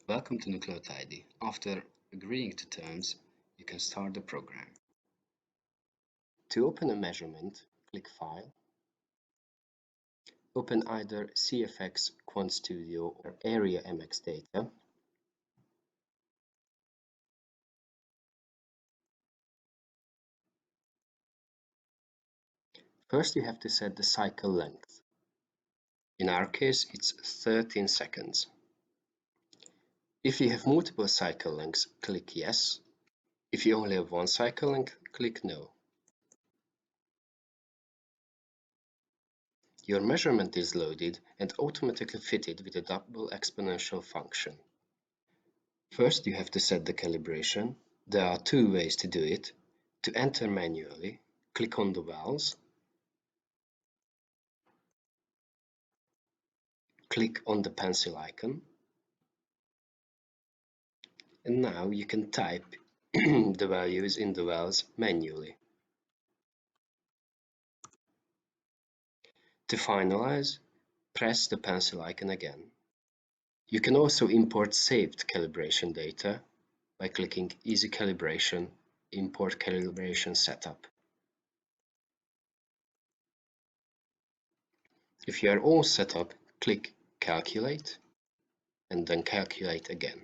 Welcome to nucleoTIDY. After agreeing to terms, you can start the program. To open a measurement, click File. Open either CFX QuantStudio or Area MX Data. First, you have to set the cycle length. In our case, it's 13 seconds. If you have multiple cycle lengths, click Yes. If you only have one cycle length, click No. Your measurement is loaded and automatically fitted with a double exponential function. First, you have to set the calibration. There are two ways to do it. To enter manually, click on the wells, click on the pencil icon, and now you can type the values in the wells manually. To finalize, press the pencil icon again. You can also import saved calibration data by clicking Easy Calibration, Import Calibration Setup. If you are all set up, click Calculate and then Calculate again.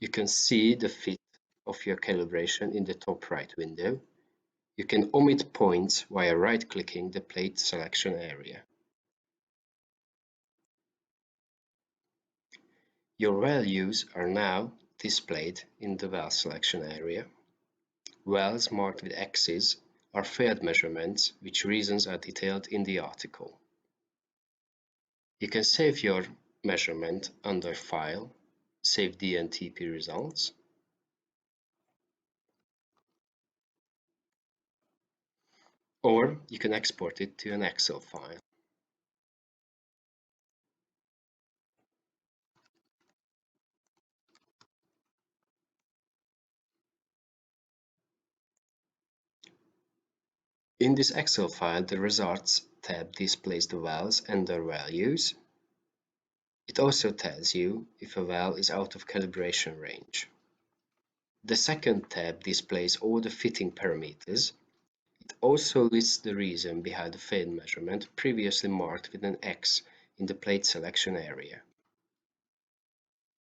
You can see the fit of your calibration in the top right window. You can omit points via right-clicking the plate selection area. Your values are now displayed in the well selection area. Wells marked with X's are failed measurements, which reasons are detailed in the article. You can save your measurement under File, Save dNTP Results, or you can export it to an Excel file. In this Excel file, the Results tab displays the wells and their values. It also tells you if a well is out of calibration range. The second tab displays all the fitting parameters. It also lists the reason behind the failed measurement previously marked with an X in the plate selection area.